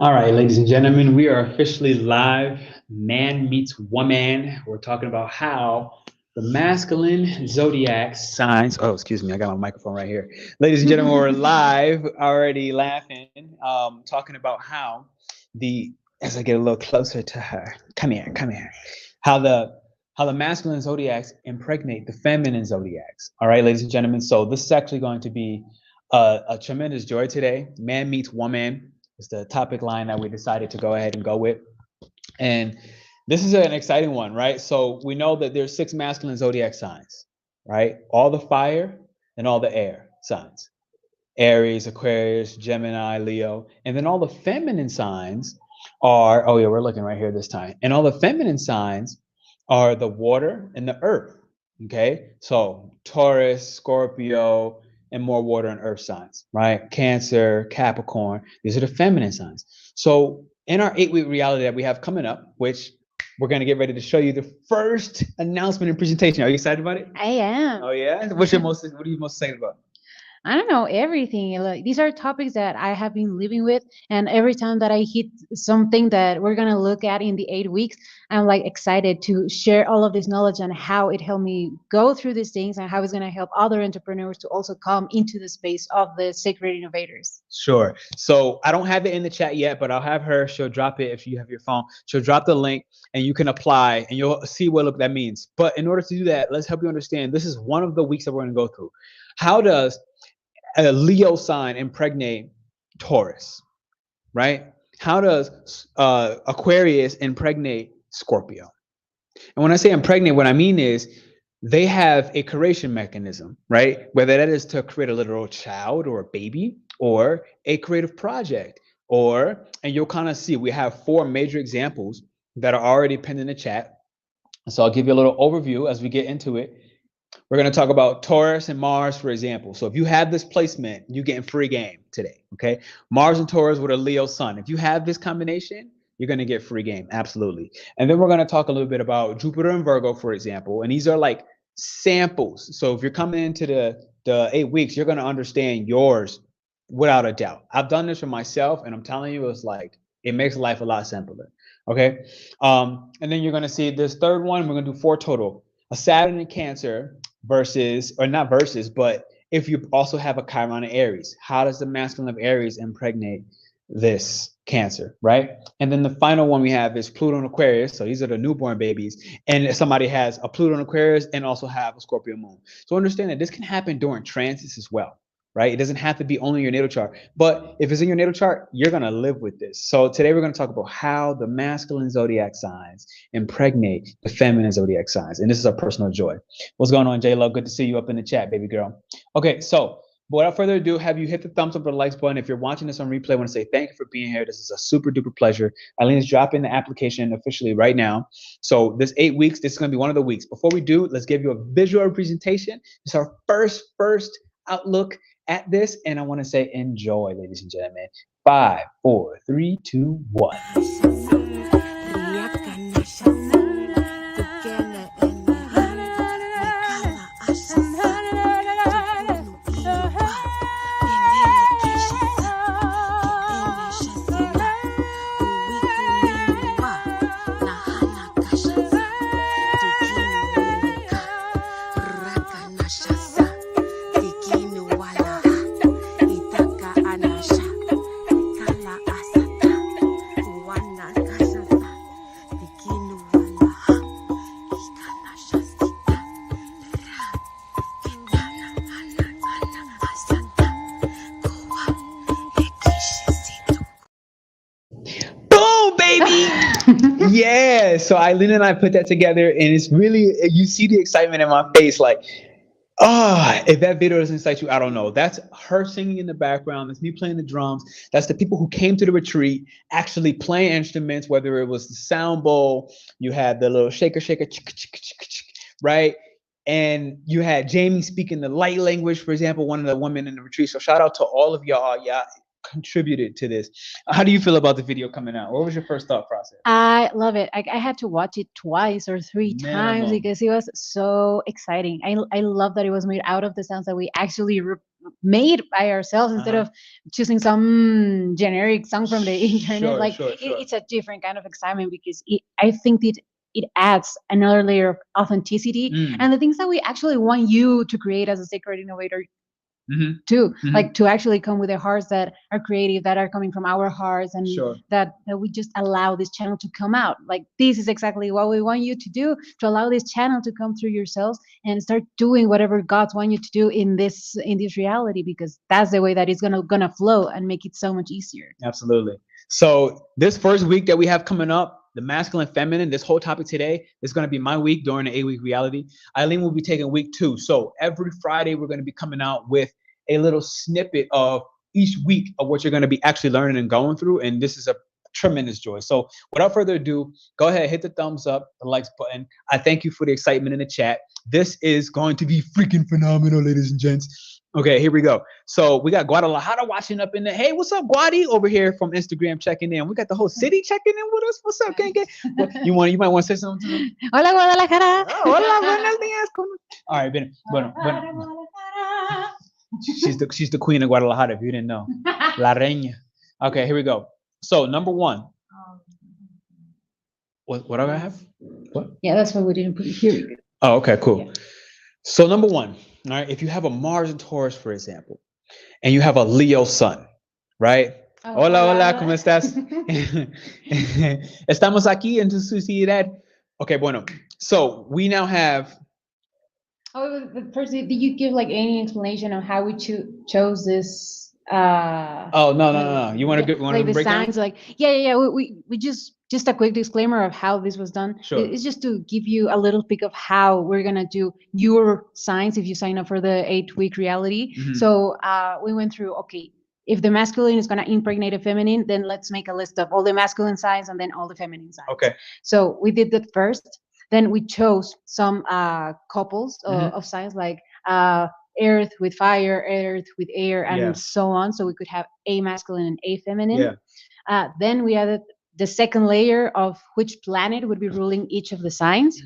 All right, ladies and gentlemen, we are officially live. Man meets woman. We're talking about how the masculine zodiac signs. Oh, excuse me, I got my microphone right here. Ladies and gentlemen, we're live, already laughing, talking about how as I get a little closer to her, come here, how the masculine zodiacs impregnate the feminine zodiacs. All right, ladies and gentlemen. So this is actually going to be a tremendous joy today. Man meets woman is the topic line that we decided to go ahead and go with. And this is an exciting one, right? So we know that there's 6 masculine zodiac signs, right? All the fire and all the air signs. Aries, Aquarius, Gemini, Leo. And then all the feminine signs are, oh yeah, we're looking right here this time. And all the feminine signs are the water and the earth, okay? So Taurus, Scorpio, and more water and earth signs, right? Cancer, Capricorn, these are the feminine signs. So in our 8-week reality that we have coming up, which we're going to get ready to show you the first announcement and presentation. Are you excited about it? I am. Oh yeah? What are you most excited about? I don't know, everything. Like, these are topics that I have been living with, and every time that I hit something that we're gonna look at in the 8 weeks, I'm like excited to share all of this knowledge and how it helped me go through these things and how it's gonna help other entrepreneurs to also come into the space of the sacred innovators. Sure. So I don't have it in the chat yet, but I'll have her. She'll drop it if you have your phone. She'll drop the link and you can apply and you'll see what that means. But in order to do that, let's help you understand. This is one of the weeks that we're going to go through. How does a Leo sign impregnate Taurus, right? How does Aquarius impregnate Scorpio? And when I say impregnate, what I mean is they have a creation mechanism, right? Whether that is to create a literal child or a baby or a creative project, and you'll kind of see we have 4 major examples that are already pinned in the chat. So I'll give you a little overview as we get into it. We're going to talk about Taurus and Mars, for example. So if you have this placement, you're getting free game today, okay? Mars and Taurus with a Leo sun. If you have this combination, you're going to get free game, absolutely. And then we're going to talk a little bit about Jupiter and Virgo, for example. And these are like samples. So if you're coming into the 8 weeks, you're going to understand yours without a doubt. I've done this for myself, and I'm telling you, it's like, it makes life a lot simpler, okay? And then you're going to see this third one. We're going to do 4 total. A Saturn in Cancer versus, or not versus, but if you also have a Chiron in Aries, how does the masculine of Aries impregnate this Cancer, right? And then the final one we have is Pluto and Aquarius. So these are the newborn babies. And if somebody has a Pluto and Aquarius and also have a Scorpio moon. So understand that this can happen during transits as well, right? It doesn't have to be only your natal chart, but if it's in your natal chart, you're going to live with this. So today we're going to talk about how the masculine zodiac signs impregnate the feminine zodiac signs. And this is a personal joy. What's going on, J-Lo? Good to see you up in the chat, baby girl. Okay, so without further ado, have you hit the thumbs up or the likes button? If you're watching this on replay, I want to say thank you for being here. This is a super duper pleasure. Eileen is dropping the application officially right now. So this 8 weeks, this is going to be one of the weeks. Before we do, let's give you a visual presentation. It's our first outlook at this, and I want to say enjoy, ladies and gentlemen. 5, 4, 3, 2, 1. Yeah, so Eileen and I put that together, and it's really, you see the excitement in my face, like, if that video doesn't excite you, I don't know. That's her singing in the background. That's me playing the drums. That's the people who came to the retreat actually playing instruments, whether it was the sound bowl, you had the little shaker, right? And you had Jamie speaking the light language, for example, one of the women in the retreat. So shout out to all of y'all. Yeah, contributed to this. How do you feel about the video coming out? What was your first thought process? I love it. I had to watch it 2 or 3 times because it was so exciting. I love that it was made out of the sounds that we actually made by ourselves instead of choosing some generic song from the internet. Like it's a different kind of excitement because I think it adds another layer of authenticity and the things that we actually want you to create as a sacred innovator too, like to actually come with the hearts that are creative, that are coming from our hearts, and that we just allow this channel to come out. Like this is exactly what we want you to do, to allow this channel to come through yourselves and start doing whatever God's want you to do in this reality, because that's the way that it's gonna flow and make it so much easier. Absolutely. So this first week that we have coming up, the masculine, feminine, this whole topic today is going to be my week during the 8-week reality. Eileen will be taking week 2. So every Friday, we're going to be coming out with a little snippet of each week of what you're going to be actually learning and going through. And this is a tremendous joy. So without further ado, go ahead, hit the thumbs up, the likes button. I thank you for the excitement in the chat. This is going to be freaking phenomenal, ladies and gents. Okay, here we go. So we got Guadalajara watching up in there. Hey, what's up, Guadi? Over here from Instagram checking in. We got the whole city checking in with us. What's up, gang? You might want to say something to them? Hola, Guadalajara. Oh, hola, buenos días. All right, bueno. She's the queen of Guadalajara, if you didn't know. La Reina. Okay, here we go. So number 1. What do I have? What? Yeah, that's why we didn't put it here. Oh, okay, cool. Yeah. So number 1. All right, if you have a Mars and Taurus, for example, and you have a Leo sun, right? Hola, ¿cómo estás? Estamos aquí en tu sociedad. Okay, bueno. So we now have. Oh, but first, did you give like any explanation on how we chose this? No. You want to like the break signs? Down? Like yeah. We just a quick disclaimer of how this was done. Sure. It's just to give you a little peek of how we're gonna do your signs if you sign up for the 8-week reality. So we went through, okay, if the masculine is gonna impregnate a feminine, then let's make a list of all the masculine signs and then all the feminine signs. Okay. So we did that first. Then we chose some couples of signs, like earth with fire, earth with air, and so on. So we could have a masculine and a feminine. Yeah. Then we added the second layer of which planet would be ruling each of the signs.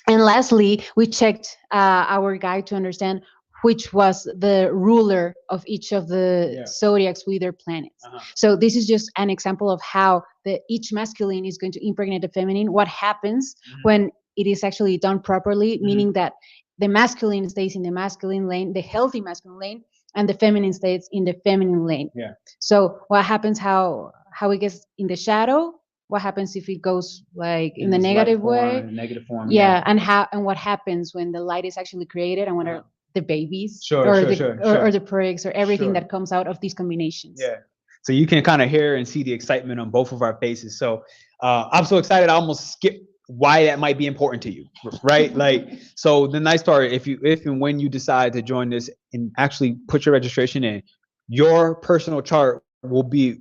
And lastly, we checked our guide to understand which was the ruler of each of the zodiacs with their planets. So this is just an example of how each masculine is going to impregnate the feminine. What happens when it is actually done properly, meaning that the masculine stays in the masculine lane, the healthy masculine lane, and the feminine stays in the feminine lane. Yeah. So what happens, how it gets in the shadow, what happens if it goes like in the negative way, negative form. Yeah, and what happens when the light is actually created, and what are the babies or the prigs or everything that comes out of these combinations. Yeah. So you can kind of hear and see the excitement on both of our faces. So I'm so excited. I almost skipped why that might be important to you, right? Like, so the nice part, if and when you decide to join this and actually put your registration in, your personal chart will be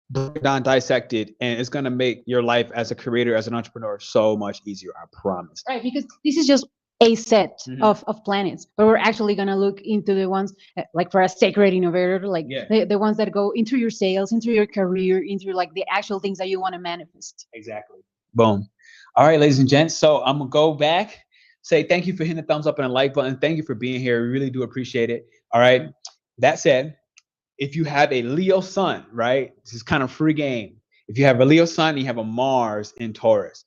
broken down, dissected, and it's going to make your life as a creator, as an entrepreneur, so much easier. I promise. Right, because this is just a set of planets, but we're actually going to look into the ones like for a sacred innovator, like the ones that go into your sales, into your career, into like the actual things that you want to manifest. Exactly. Boom. All right, ladies and gents. So I'm going to go back, say thank you for hitting the thumbs up and a like button. Thank you for being here. We really do appreciate it. All right. That said, if you have a Leo sun, right, this is kind of free game. If you have a Leo sun and you have a Mars in Taurus,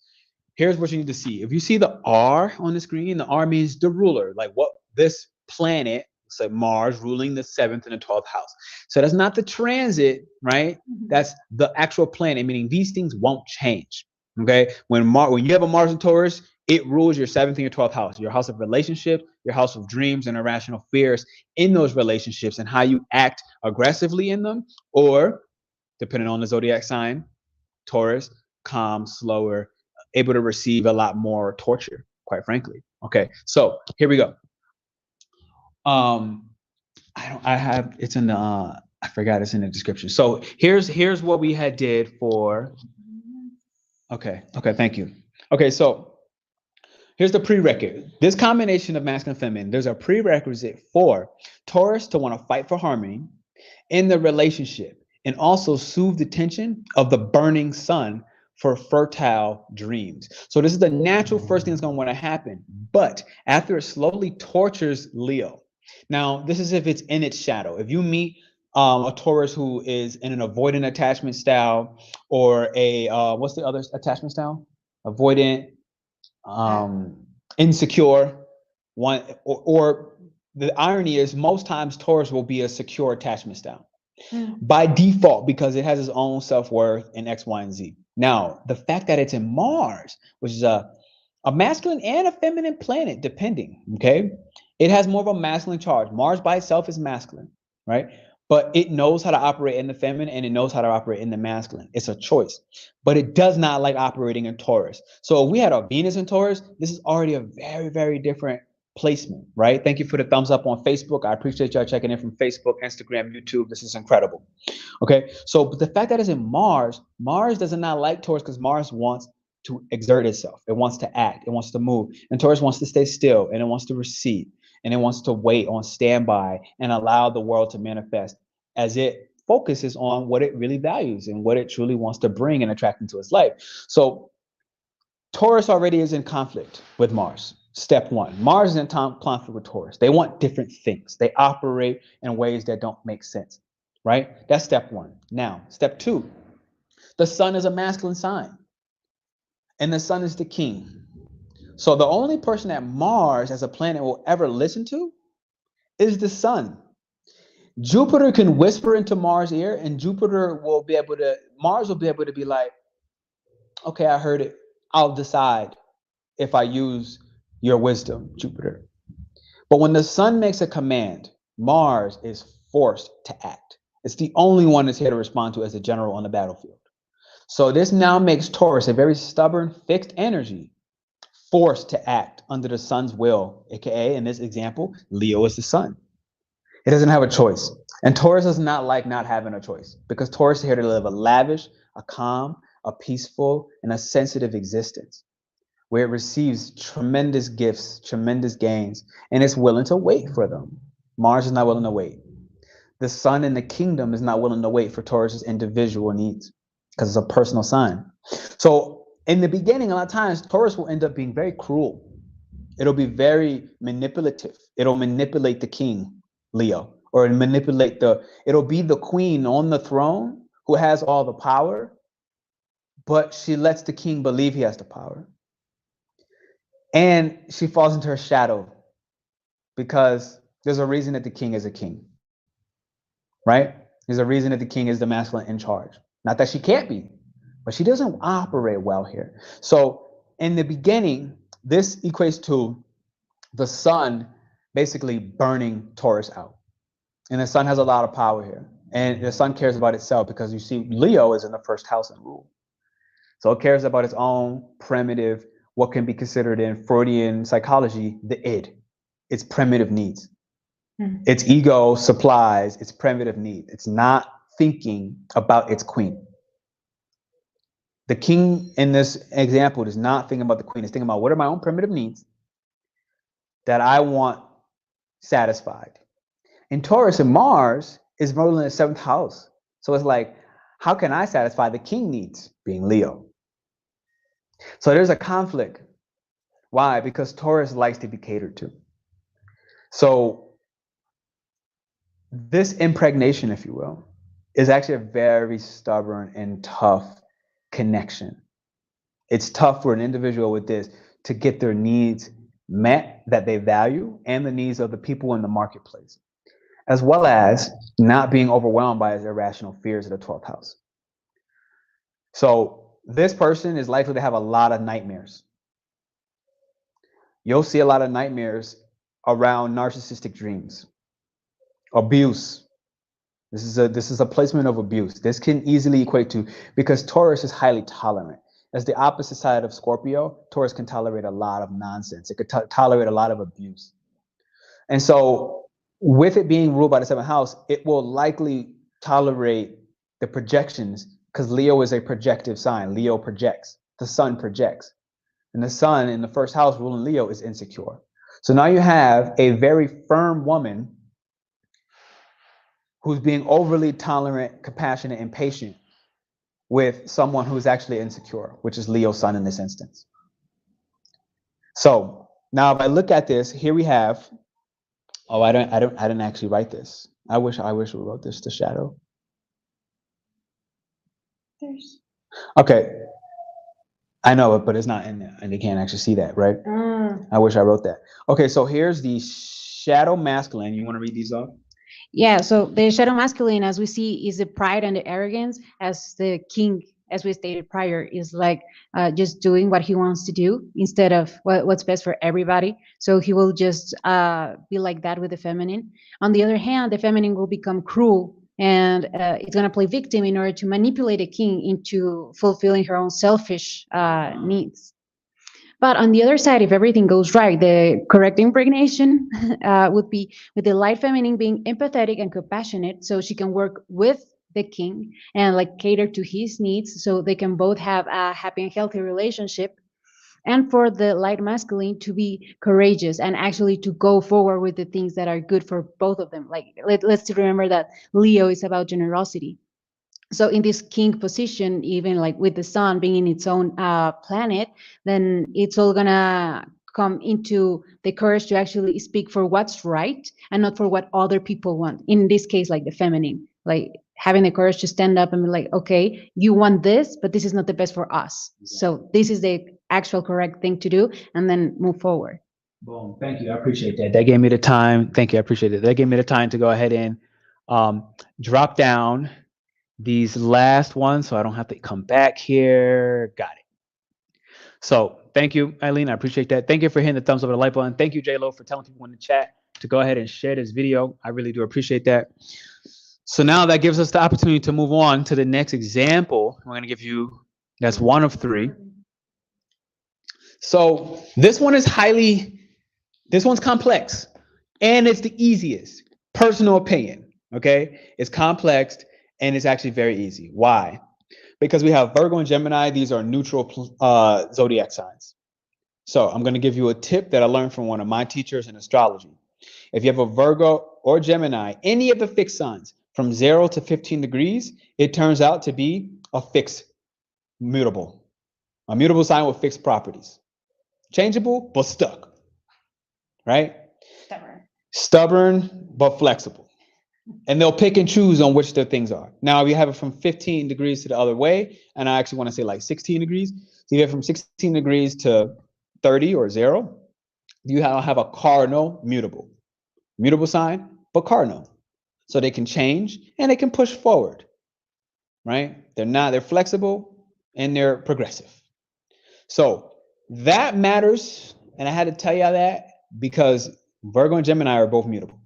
here's what you need to see. If you see the R on the screen, the R means the ruler, like what this planet, so Mars ruling the 7th and the 12th house. So that's not the transit, right? That's the actual planet, meaning these things won't change. Okay. When you have a Mars in Taurus, it rules your 7th and your 12th house, your house of relationship, your house of dreams and irrational fears in those relationships, and how you act aggressively in them, or depending on the zodiac sign, Taurus, calm, slower, able to receive a lot more torture, quite frankly. Okay. So here we go. It's in the, I forgot, it's in the description. So here's what we had did for, okay, thank you. Okay, so here's the prerequisite. This combination of masculine and feminine, there's a prerequisite for Taurus to want to fight for harmony in the relationship and also soothe the tension of the burning sun for fertile dreams. So this is the natural first thing that's going to want to happen. But after it slowly tortures Leo, Now, this is if it's in its shadow. If you meet a Taurus who is in an avoidant attachment style, or a what's the other attachment style? Avoidant, insecure, one, or the irony is most times Taurus will be a secure attachment style by default because it has its own self-worth in X, Y, and Z. Now, the fact that it's in Mars, which is a masculine and a feminine planet, depending, okay? It has more of a masculine charge. Mars by itself is masculine, right? But it knows how to operate in the feminine and it knows how to operate in the masculine. It's a choice, but it does not like operating in Taurus. So if we had a Venus in Taurus, this is already a very, very different placement, right? Thank you for the thumbs up on Facebook. I appreciate y'all checking in from Facebook, Instagram, YouTube. This is incredible. Okay, so but the fact that it's in Mars, Mars does not like Taurus because Mars wants to exert itself. It wants to act. It wants to move. And Taurus wants to stay still, and it wants to recede, and it wants to wait on standby and allow the world to manifest as it focuses on what it really values and what it truly wants to bring and attract into its life. So Taurus already is in conflict with Mars. Step one, Mars is in conflict with Taurus. They want different things. They operate in ways that don't make sense, right? That's step one. Now, step two, the sun is a masculine sign, and the sun is the king. So the only person that Mars as a planet will ever listen to is the sun. Jupiter can whisper into Mars' ear, and Mars will be able to be like, okay, I heard it. I'll decide if I use your wisdom, Jupiter. But when the sun makes a command, Mars is forced to act. It's the only one that's here to respond to as a general on the battlefield. So this now makes Taurus a very stubborn, fixed energy, forced to act under the sun's will, aka in this example, Leo is the sun. It doesn't have a choice. And Taurus does not like not having a choice because Taurus is here to live a lavish, a calm, a peaceful, and a sensitive existence where it receives tremendous gifts, tremendous gains, and it's willing to wait for them. Mars is not willing to wait. The sun in the kingdom is not willing to wait for Taurus's individual needs because it's a personal sign. So in the beginning, a lot of times, Taurus will end up being very cruel. It'll be very manipulative. It'll manipulate the king, Leo, or it'll be the queen on the throne who has all the power, but she lets the king believe he has the power. And she falls into her shadow because there's a reason that the king is a king, right? There's a reason that the king is the masculine in charge. Not that she can't be, but she doesn't operate well here. So in the beginning, this equates to the sun basically burning Taurus out. And the sun has a lot of power here. And the sun cares about itself because you see, Leo is in the first house in rule. So it cares about its own primitive, what can be considered in Freudian psychology, the id, its primitive needs. Its ego supplies its primitive need. It's not thinking about its queen. The king in this example is not thinking about the queen. It's thinking about what are my own primitive needs that I want satisfied. In Taurus and Mars is ruling in the 7th house. So it's like, how can I satisfy the king needs, being Leo? So there's a conflict. Why? Because Taurus likes to be catered to. So this impregnation, if you will, is actually a very stubborn and tough connection. It's tough for an individual with this to get their needs met that they value and the needs of the people in the marketplace, as well as not being overwhelmed by his irrational fears of the 12th house. So this person is likely to have a lot of nightmares. You'll see a lot of nightmares around narcissistic dreams, abuse. This is a placement of abuse. This can easily equate to, because Taurus is highly tolerant. As the opposite side of Scorpio, Taurus can tolerate a lot of nonsense. It could tolerate a lot of abuse. And so with it being ruled by the 7th house, it will likely tolerate the projections because Leo is a projective sign. Leo projects. The sun projects. And the sun in the 1st house ruling Leo is insecure. So now you have a very firm woman who's being overly tolerant, compassionate, and patient with someone who's actually insecure, which is Leo's sun in this instance. So now if I look at this, here we have Oh, I didn't actually write this. I wish we wrote this. The shadow. Okay. I know it, but it's not in there, and they can't actually see that, right? I wish I wrote that. Okay, so here's the shadow masculine. You want to read these off? Yeah, so the shadow masculine, as we see, is the pride and the arrogance, as the king, as we stated prior, is like just doing what he wants to do instead of what's best for everybody. So he will just be like that with the feminine. On the other hand, the feminine will become cruel, and it's going to play victim in order to manipulate the king into fulfilling her own selfish needs. But on the other side, if everything goes right, the correct impregnation would be with the light feminine being empathetic and compassionate, so she can work with the king and like cater to his needs, so they can both have a happy and healthy relationship. And for the light masculine to be courageous and actually to go forward with the things that are good for both of them. Like let's remember that Leo is about generosity. So in this king position, even like with the sun being in its own planet, then it's all gonna come into the courage to actually speak for what's right and not for what other people want. In this case, like the feminine, like having the courage to stand up and be like, okay, you want this, but this is not the best for us. So this is the actual correct thing to do, and then move forward. Boom. Thank you. I appreciate that. That gave me the time. Thank you. I appreciate it. That gave me the time to go ahead and drop down these last ones so I don't have to come back here. Got it. So thank you, Eileen. I appreciate that. Thank you for hitting the thumbs up and the like button. Thank you, J-Lo, for telling people in the chat to go ahead and share this video. I really do appreciate that. So now that gives us the opportunity to move on to the next example. I'm going to give you, that's one of three. So this one is this one's complex, and it's the easiest. Personal opinion, okay? It's complex, and it's actually very easy. Why? Because we have Virgo and Gemini. These are neutral zodiac signs. So I'm going to give you a tip that I learned from one of my teachers in astrology. If you have a Virgo or Gemini, any of the fixed signs from 0 to 15 degrees, it turns out to be a fixed mutable. A mutable sign with fixed properties. Changeable, but stuck. Right? Stubborn, but flexible. And they'll pick and choose on which their things are. Now, if you have it from 15 degrees to the other way, and I actually want to say like 16 degrees, so you have from 16 degrees to 30 or 0, you have a cardinal mutable. Mutable sign, but cardinal. So they can change and they can push forward, right? They're flexible and they're progressive. So that matters. And I had to tell you that because Virgo and Gemini are both mutable.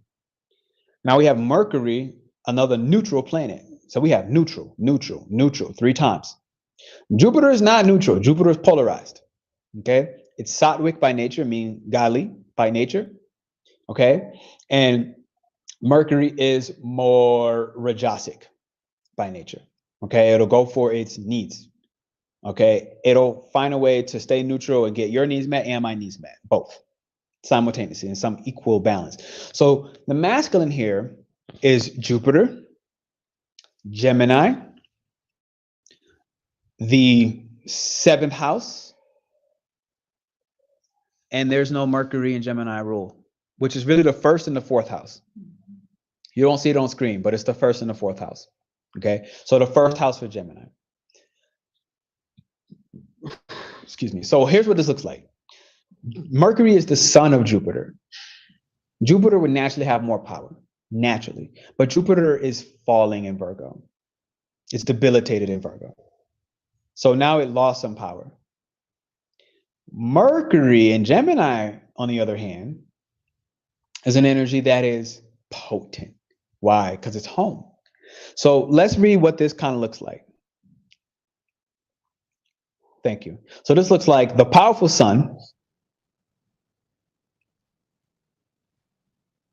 Now we have Mercury, another neutral planet. So we have neutral, neutral, neutral 3 times. Jupiter is not neutral. Jupiter is polarized. Okay. It's Sattvic by nature, meaning godly by nature. Okay. And Mercury is more Rajasic by nature. Okay. It'll go for its needs. Okay. It'll find a way to stay neutral and get your needs met and my needs met, both simultaneously in some equal balance. So the masculine here is Jupiter, Gemini, the 7th house, and there's no Mercury and Gemini rule, which is really the 1st and the 4th house. You don't see it on screen, but it's the 1st and the 4th house. Okay, so the 1st house for Gemini. Excuse me. So here's what this looks like. Mercury is the son of Jupiter. Jupiter would naturally have more power, naturally, but Jupiter is falling in Virgo. It's debilitated in Virgo. So now it lost some power. Mercury in Gemini, on the other hand, is an energy that is potent. Why? Because it's home. So let's read what this kind of looks like. Thank you. So this looks like the powerful sun.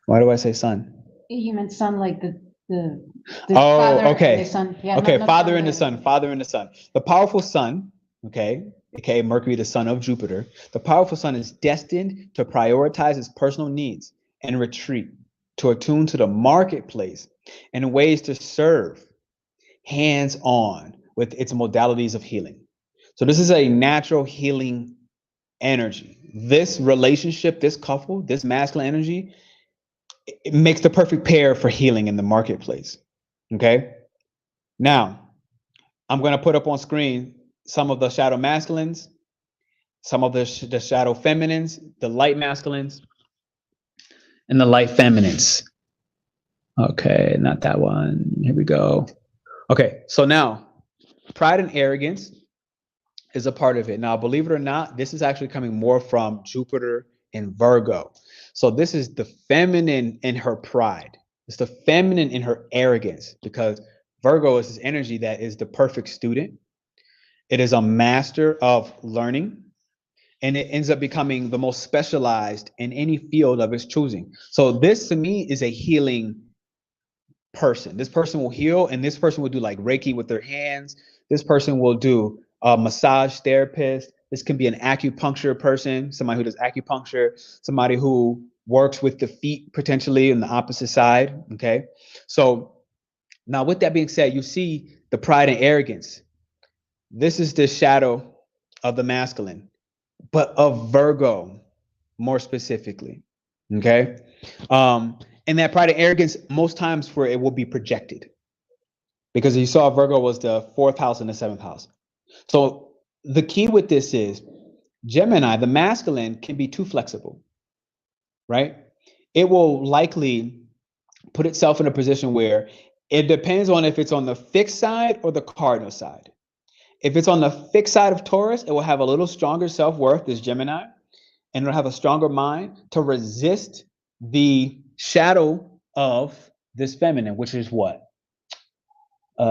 Why do I say sun? You meant sun like the oh, father okay. and the son. Yeah, okay, not father and the sun, father and the sun. The powerful sun, okay, Mercury, the son of Jupiter. The powerful sun is destined to prioritize his personal needs and retreat, to attune to the marketplace and ways to serve hands-on with its modalities of healing. So this is a natural healing energy. This relationship, this couple, this masculine energy it makes the perfect pair for healing in the marketplace. Okay. Now, I'm going to put up on screen some of the shadow masculines, some of the shadow feminines, the light masculines, and the light feminines. Okay, not that one. Here we go. Okay, so now pride and arrogance is a part of it. Now, believe it or not, this is actually coming more from Jupiter in Virgo. So this is the feminine in her pride. It's the feminine in her arrogance, because Virgo is this energy that is the perfect student. It is a master of learning, and it ends up becoming the most specialized in any field of its choosing. So this to me is a healing person. This person will heal, and this person will do like Reiki with their hands. This person will do a massage therapist. This can be an acupuncture person, somebody who does acupuncture, somebody who works with the feet potentially on the opposite side. Okay. So now with that being said, you see the pride and arrogance. This is the shadow of the masculine, but of Virgo more specifically. Okay. And that pride and arrogance, most times where it will be projected, because you saw Virgo was the 4th house and the 7th house. So the key with this is Gemini, the masculine, can be too flexible, right? It will likely put itself in a position where it depends on if it's on the fixed side or the cardinal side. If it's on the fixed side of Taurus, it will have a little stronger self-worth as Gemini, and it'll have a stronger mind to resist the shadow of this feminine, which is what? What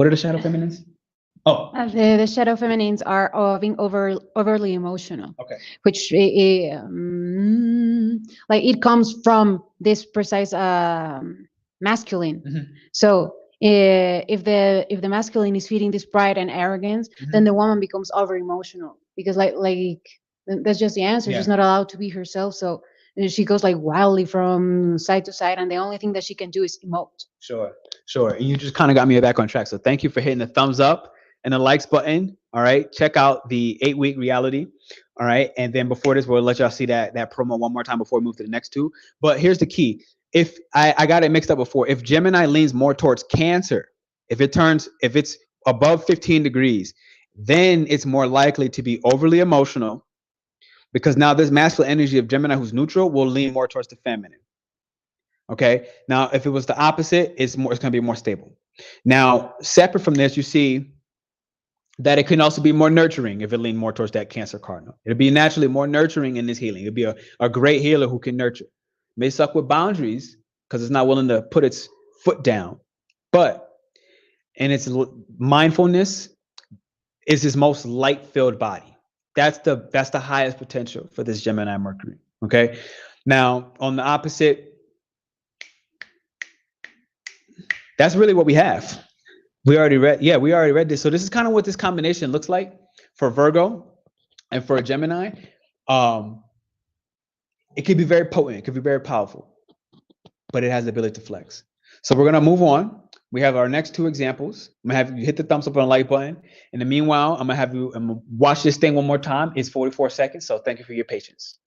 are the shadow feminines? Oh, the shadow feminines are being overly emotional. Okay. Which like it comes from this precise masculine. Mm-hmm. So if the masculine is feeding this pride and arrogance, Mm-hmm. then the woman becomes over emotional, because like that's just the answer. Yeah. She's not allowed to be herself. So she goes like wildly from side to side, and the only thing that she can do is emote. Sure. And you just kind of got me back on track. So thank you for hitting the thumbs up and the likes button. All right. Check out the 8-week reality. All right. And then before this, we'll let y'all see that promo one more time before we move to the next two. But here's the key. If I got it mixed up before, if Gemini leans more towards Cancer, if it's above 15 degrees, then it's more likely to be overly emotional, because now this masculine energy of Gemini, who's neutral, will lean more towards the feminine. Okay. Now, if it was the opposite, it's going to be more stable. Now, separate from this, you see that it can also be more nurturing if it leaned more towards that Cancer cardinal. It'll be naturally more nurturing in this healing. It'll be a great healer who can nurture. May suck with boundaries because it's not willing to put its foot down, but in its mindfulness is his most light-filled body. That's the highest potential for this Gemini Mercury. Okay. Now, on the opposite, that's really what we have. We already read this. So this is kind of what this combination looks like for Virgo and for a Gemini. It could be very potent. It could be very powerful, but it has the ability to flex. So we're going to move on. We have our next two examples. I'm going to have you hit the thumbs up on the like button. In the meanwhile, I'm going to have you watch this thing one more time. It's 44 seconds. So thank you for your patience.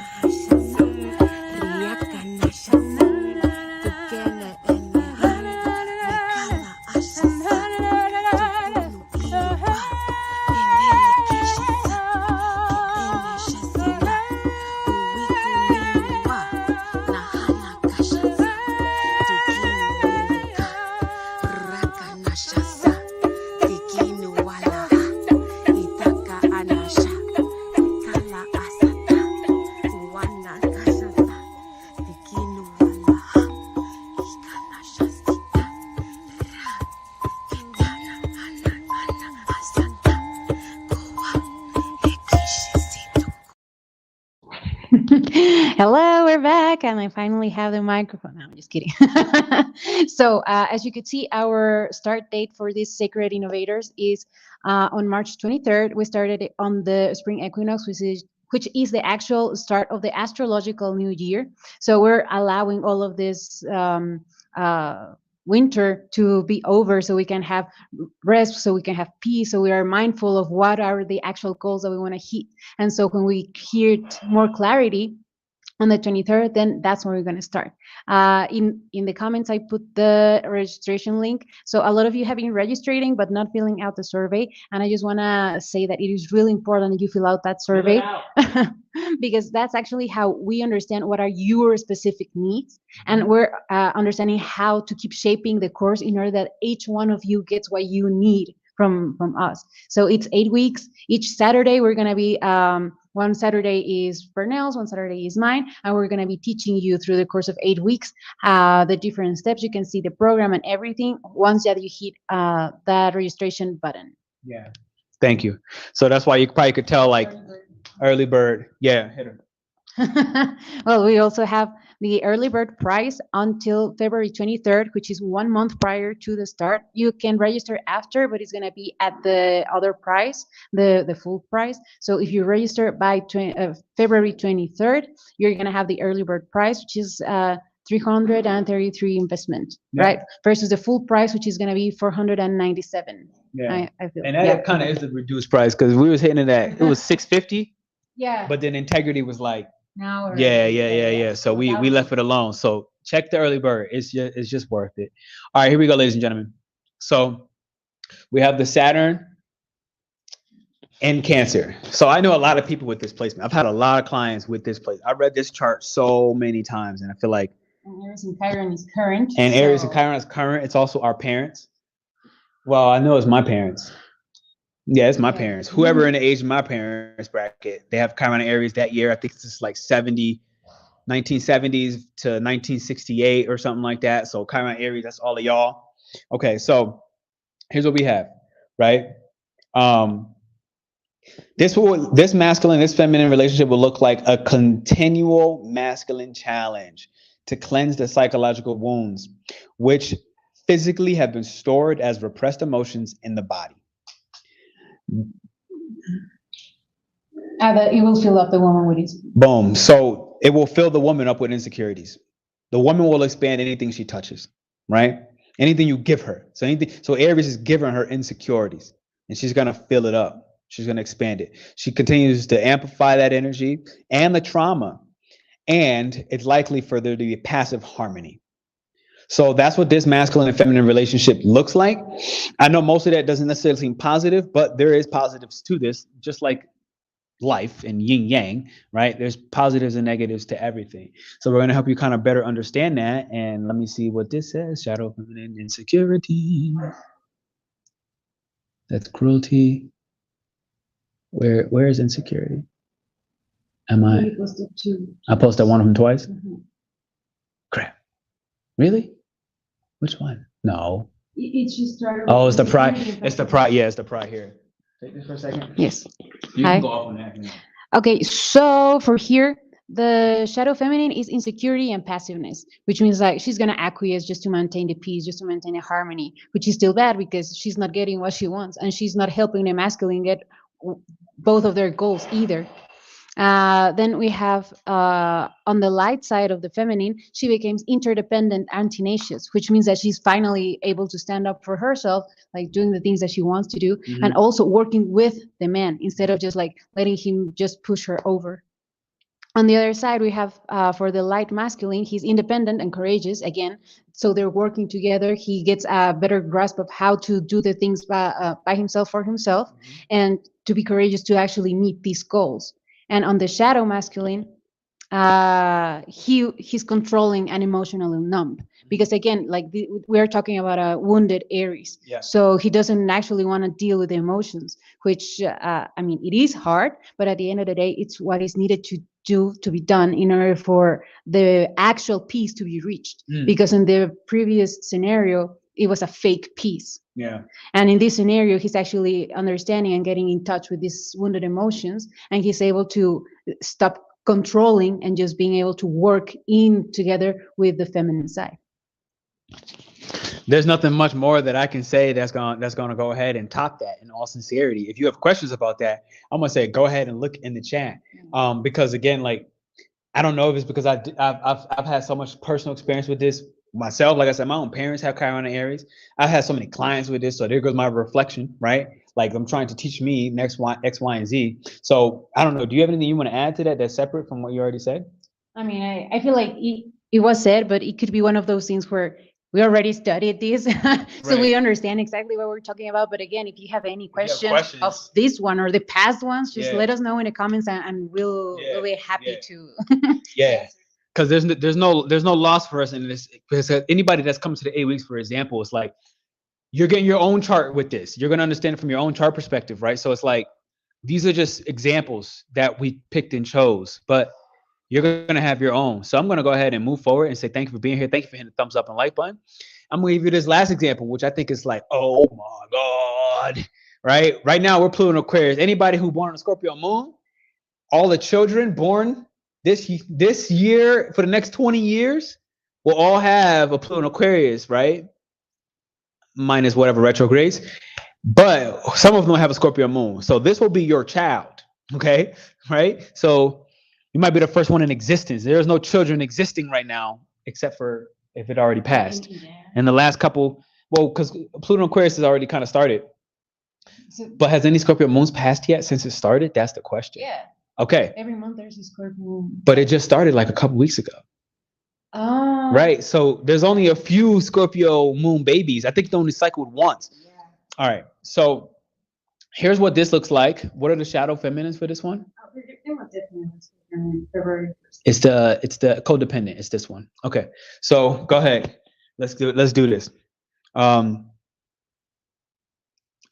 Hello, we're back, and I finally have the microphone. No, I'm just kidding. So, as you could see, our start date for these Sacred Innovators is on March 23rd. We started it on the spring equinox, which is the actual start of the astrological new year. So we're allowing all of this winter to be over, so we can have rest, so we can have peace, so we are mindful of what are the actual goals that we want to hit. And so when we hear more clarity, on the 23rd, then that's when we're going to start. In the comments, I put the registration link. So a lot of you have been registering but not filling out the survey, and I just want to say that it is really important that you fill out that survey because that's actually how we understand what are your specific needs, and we're understanding how to keep shaping the course in order that each one of you gets what you need from us. So it's 8 weeks. Each Saturday we're going to be one Saturday is Pernell's, one Saturday is mine, and we're going to be teaching you through the course of 8 weeks the different steps. You can see the program and everything once that you hit that registration button. Yeah, thank you. So that's why you probably could tell, like, early bird. Yeah, hit her. Well, we also have the early bird price until February 23rd, which is 1 month prior to the start. You can register after, but it's going to be at the other price, the full price. So if you register by February 23rd, you're going to have the early bird price, which is 333 investment, right? Versus the full price, which is going to be 497. Yeah, I feel. And that kind of is the reduced price, because we was hitting it at, it was 650. Yeah. But then Integrity was like, now yeah. So we left it alone. So check the early bird. It's just worth it. All right, here we go, ladies and gentlemen. So we have the Saturn and Cancer. So I know a lot of people with this placement. I've had a lot of clients with this placement. I read this chart so many times, and I feel like Aries and Chiron is current. And Aries and Chiron is current. It's also our parents. Well, I know it's my parents. Yeah, it's my parents. Whoever in the age of my parents bracket, they have Chiron and Aries that year. I think it's like 1970s to 1968 or something like that. So Chiron and Aries, that's all of y'all. Okay, so here's what we have, right? This masculine, this feminine relationship will look like a continual masculine challenge to cleanse the psychological wounds, which physically have been stored as repressed emotions in the body. It will fill up the woman with his. Boom. So it will fill the woman up with insecurities. The woman will expand anything she touches, right? Anything you give her. So Aries is giving her insecurities, and she's gonna fill it up. She's gonna expand it. She continues to amplify that energy and the trauma, and it's likely for there to be passive harmony. So that's what this masculine and feminine relationship looks like. I know most of that doesn't necessarily seem positive, but there is positives to this, just like life and yin yang, right? There's positives and negatives to everything. So we're going to help you kind of better understand that. And let me see what this says. Shadow, feminine, insecurity. That's cruelty. Where is insecurity? I posted one of them twice? Mm-hmm. Crap. Really? Which one? No. It's just oh, it's the pride. It's the pride. Yeah, it's the pride here. Take this for a second. Yes. You can go off on that. Okay, so for here, the shadow feminine is insecurity and passiveness, which means like she's gonna acquiesce just to maintain the peace, just to maintain a harmony, which is still bad because she's not getting what she wants and she's not helping the masculine get both of their goals either. Then we have on the light side of the feminine, she becomes interdependent and tenacious, which means that she's finally able to stand up for herself, like doing the things that she wants to do, and also working with the man instead of just like letting him just push her over. On the other side, we have for the light masculine, he's independent and courageous again. So they're working together. He gets a better grasp of how to do the things by himself for himself, and to be courageous to actually meet these goals. And on the shadow masculine, he's controlling and emotionally numb. Because again, like we're talking about a wounded Aries. Yeah. So he doesn't actually want to deal with the emotions, which, I mean, it is hard, but at the end of the day, it's what is needed to be done in order for the actual peace to be reached. Because in the previous scenario, it was a fake peace. Yeah. And in this scenario, he's actually understanding and getting in touch with these wounded emotions, and he's able to stop controlling and just being able to work in together with the feminine side. There's nothing much more that I can say that's gonna go ahead and top that. In all sincerity, if you have questions about that, I'm gonna say go ahead and look in the chat. Because again, like I don't know if it's because I've had so much personal experience with this myself. Like I said, my own parents have Chiron and Aries. I've had so many clients with this, so there goes my reflection, right? Like I'm trying to teach me X, Y, and Z. So I don't know. Do you have anything you want to add to that that's separate from what you already said? I mean, I feel like it was said, but it could be one of those things where we already studied this, so we Right. understand exactly what we're talking about. But again, if you have any If you have questions of questions, this one or the past ones, just yeah, let us know in the comments, and we'll yeah, be yeah, happy to. yeah. Because there's no loss for us in this. Because anybody that's come to the 8 weeks, for example, it's like you're getting your own chart with this. You're gonna understand it from your own chart perspective, right? So it's like these are just examples that we picked and chose, but you're gonna have your own. So I'm gonna go ahead and move forward and say thank you for being here. Thank you for hitting the thumbs up and like button. I'm gonna give you this last example, which I think is like, oh my god, right? Right now we're Pluto and Aquarius. Anybody who born on a Scorpio moon, all the children born this year for the next 20 years will all have a Pluto and Aquarius, right? Minus whatever retrogrades, but some of them have a Scorpio moon. So this will be your child, okay? Right? So you might be the first one in existence. There's no children existing right now, except for if it already passed. And the last couple, well, because Pluto and Aquarius has already kind of started. But has any Scorpio moons passed yet since it started? That's the question. Yeah. Okay. Every month there's a Scorpio moon. But it just started like a couple weeks ago. Oh. Right. So there's only a few Scorpio moon babies. I think it only cycled once. Yeah. All right. So here's what this looks like. What are the shadow feminines for this one? It's the co-dependent. It's this one. Okay. So go ahead. Let's do this. I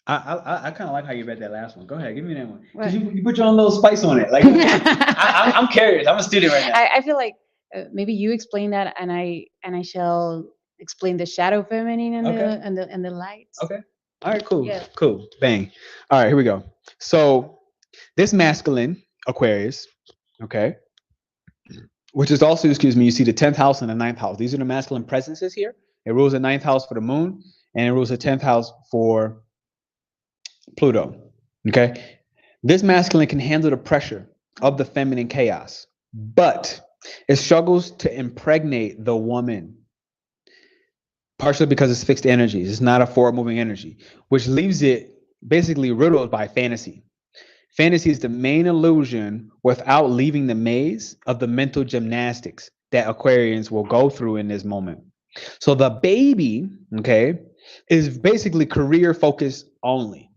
kind of like how you read that last one. Go ahead, give me that one. Because you put your own little spice on it. Like I'm curious. I'm a student right now. I feel like maybe you explain that, and I shall explain the shadow feminine and Okay. the lights. Okay. All right. Cool. Yeah. Cool. Bang. All right. Here we go. So this masculine Aquarius, okay, which is also, excuse me, you see the 10th house and the 9th house. These are the masculine presences here. It rules the 9th house for the moon, and it rules the 10th house for Pluto. Okay. This masculine can handle the pressure of the feminine chaos, but it struggles to impregnate the woman, partially because it's fixed energies. It's not a forward moving energy, which leaves it basically riddled by fantasy. Fantasy is the main illusion without leaving the maze of the mental gymnastics that Aquarians will go through in this moment. So the baby, okay, is basically career focused only,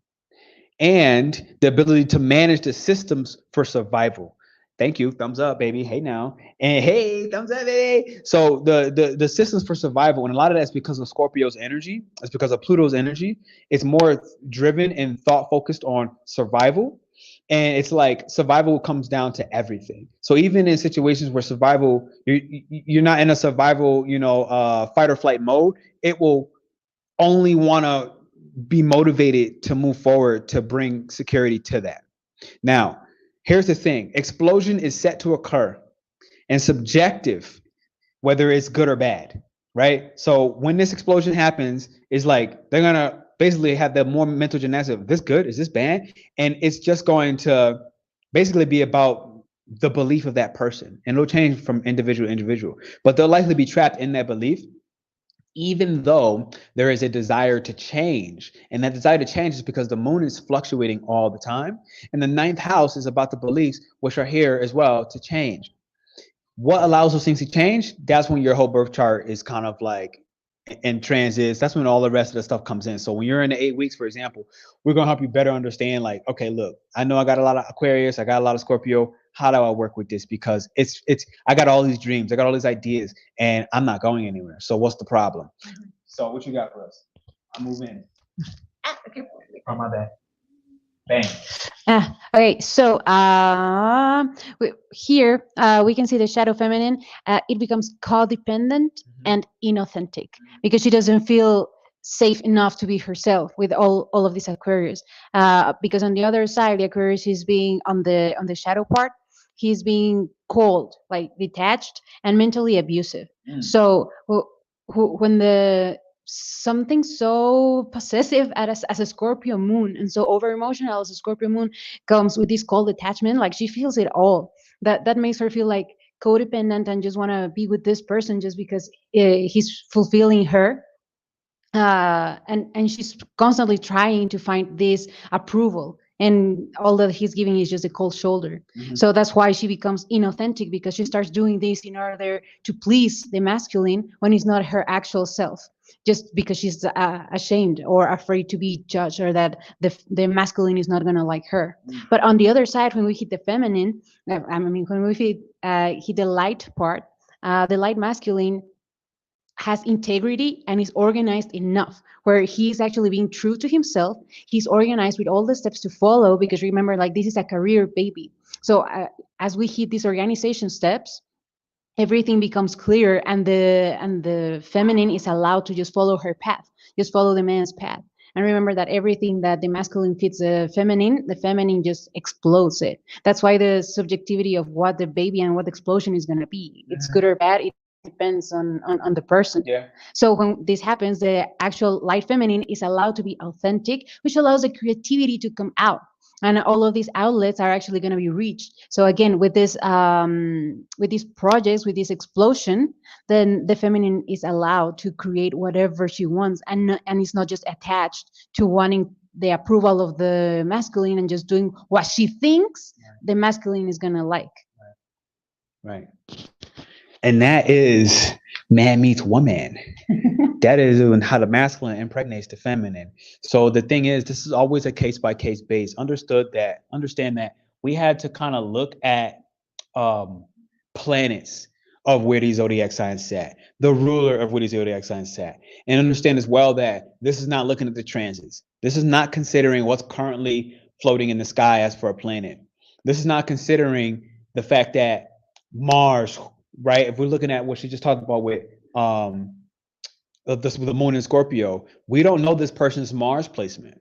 and the ability to manage the systems for survival. Thank you. Thumbs up, baby. Hey now. And hey, thumbs up, baby. So the systems for survival, and a lot of that's because of Scorpio's energy. It's because of Pluto's energy. It's more driven and thought focused on survival. And it's like survival comes down to everything. So even in situations where survival, you're not in a survival, fight or flight mode, it will only want to be motivated to move forward to bring security to that. Now, here's the thing. Explosion is set to occur and subjective, whether it's good or bad, right? So when this explosion happens, it's like they're going to basically have the more mental gymnastics of this good, is this bad? And it's just going to basically be about the belief of that person. And it'll change from individual to individual, but they'll likely be trapped in that belief, even though there is a desire to change. And that desire to change is because the moon is fluctuating all the time. And the 9th house is about the beliefs, which are here as well to change. What allows those things to change? That's when your whole birth chart is kind of like in transits. That's when all the rest of the stuff comes in. So when you're in the 8 weeks, for example, we're going to help you better understand, like, okay, look, I know I got a lot of Aquarius, I got a lot of Scorpio. How do I work with this? Because it's I got all these dreams, I got all these ideas, and I'm not going anywhere. So what's the problem? Mm-hmm. So what you got for us? I'll move in. Okay. Oh, my bad. Bang. Okay, so here we can see the shadow feminine. It becomes co-dependent and inauthentic because she doesn't feel safe enough to be herself with all of these Aquarius. Because on the other side, the Aquarius is being on the shadow part. He's being cold, like detached and mentally abusive. So when the something so possessive as a Scorpio moon and so over emotional as a Scorpio moon comes with this cold detachment, like she feels it all. That makes her feel like codependent and just want to be with this person just because he's fulfilling her. And she's constantly trying to find this approval and all that he's giving is just a cold shoulder. So that's why she becomes inauthentic, because she starts doing this in order to please the masculine when it's not her actual self, just because she's ashamed or afraid to be judged, or that the masculine is not going to like her. But on the other side, when we hit the feminine, when we hit the light part, the light masculine has integrity and is organized enough where he's actually being true to himself. He's organized with all the steps to follow, because remember, like, this is a career baby. So as we hit these organization steps, everything becomes clear, and the feminine is allowed to just follow her path, just follow the man's path. And remember that everything that the masculine fits the feminine just explodes it. That's why the subjectivity of what the baby and what the explosion is going to be, it's good or bad, it depends on the person. Yeah. So when this happens, the actual light feminine is allowed to be authentic, which allows the creativity to come out. And all of these outlets are actually going to be reached. So again, with these projects, with this explosion, then the feminine is allowed to create whatever she wants, and it's not just attached to wanting the approval of the masculine and just doing what she thinks the masculine is going to like. Right. And that is man meets woman. That is how the masculine impregnates the feminine. So the thing is, this is always a case-by-case base. Understand that we had to kind of look at planets of where these zodiac signs sat, the ruler of where these zodiac signs sat, and understand as well that this is not looking at the transits. This is not considering what's currently floating in the sky as for a planet. This is not considering the fact that Mars, right? If we're looking at what she just talked about with the moon in Scorpio, we don't know this person's Mars placement,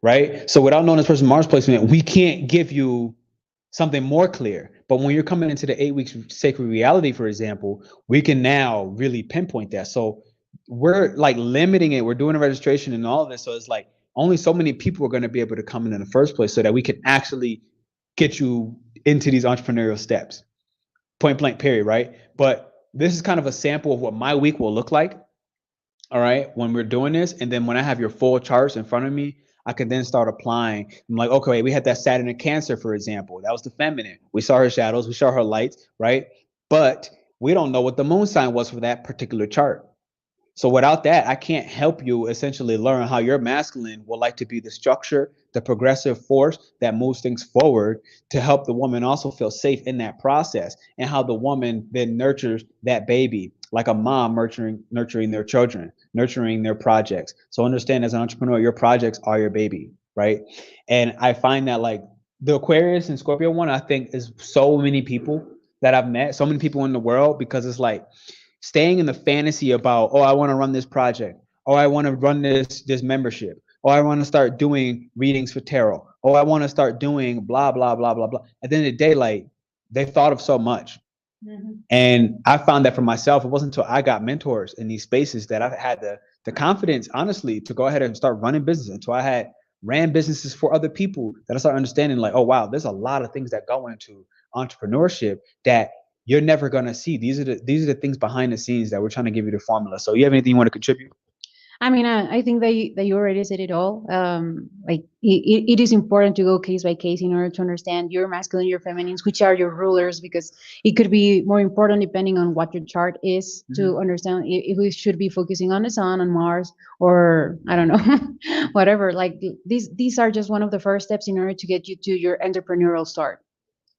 right? So without knowing this person's Mars placement, we can't give you something more clear. But when you're coming into the 8 weeks sacred reality, for example, we can now really pinpoint that. So we're like limiting it. We're doing a registration and all of this. So it's like only so many people are going to be able to come in the first place so that we can actually get you into these entrepreneurial steps. Point blank, period, right? But this is kind of a sample of what my week will look like, all right, when we're doing this. And then when I have your full charts in front of me, I can then start applying. I'm like, okay, we had that Saturn in Cancer, for example. That was the feminine. We saw her shadows, we saw her lights, right? But we don't know what the moon sign was for that particular chart. So without that, I can't help you essentially learn how your masculine will like to be the structure, the progressive force that moves things forward to help the woman also feel safe in that process, and how the woman then nurtures that baby like a mom nurturing their children, nurturing their projects. So understand, as an entrepreneur, your projects are your baby, right? And I find that like the Aquarius and Scorpio one, I think is so many people that I've met, so many people in the world, because it's like staying in the fantasy about, oh, I want to run this project. Oh, I want to run this membership. Oh, I want to start doing readings for tarot. Oh, I want to start doing blah, blah, blah, blah, blah. At the end of the day, like, they thought of so much. Mm-hmm. And I found that for myself, it wasn't until I got mentors in these spaces that I've had the confidence, honestly, to go ahead and start running business, until I had ran businesses for other people, that I started understanding like, oh, wow, there's a lot of things that go into entrepreneurship that you're never going to see. These are the things behind the scenes that we're trying to give you the formula. So you have anything you want to contribute? I mean, I think that you already said it all. Like it is important to go case by case in order to understand your masculine, your feminines, which are your rulers, because it could be more important depending on what your chart is, mm-hmm. to understand if we should be focusing on the sun, on Mars, or I don't know, whatever. Like these are just one of the first steps in order to get you to your entrepreneurial start.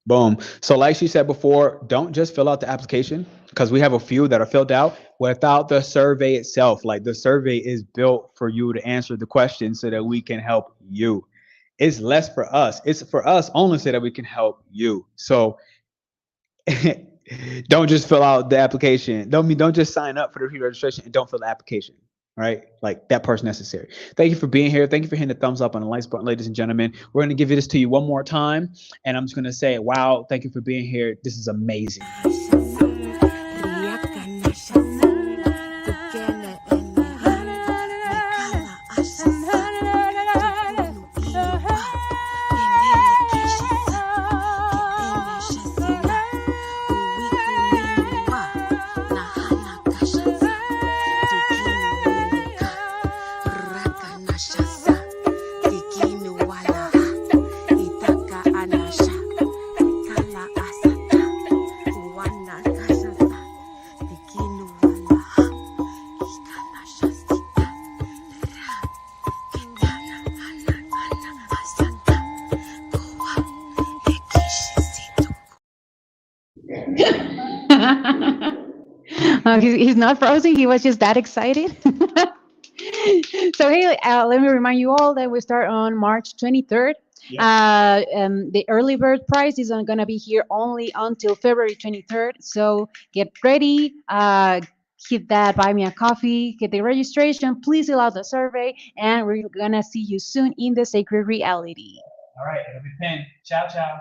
Boom. So like she said before, don't just fill out the application, because we have a few that are filled out without the survey itself. Like, the survey is built for you to answer the questions so that we can help you. It's less for us. It's for us only so that we can help you. So don't just fill out the application. Don't just sign up for the pre-registration and don't fill the application. Right? Like, that part's necessary. Thank you for being here. Thank you for hitting the thumbs up on the likes button, ladies and gentlemen. We're going to give this to you one more time. And I'm just going to say, wow, thank you for being here. This is amazing. He's not frozen. He was just that excited. So hey, let me remind you all that we start on March 23rd. The early bird price is going to be here only until February 23rd. So get ready. Hit that buy me a coffee, get the registration, please fill out the survey, and we're going to see you soon in the sacred reality. All right, it'll be pinned. Ciao, ciao.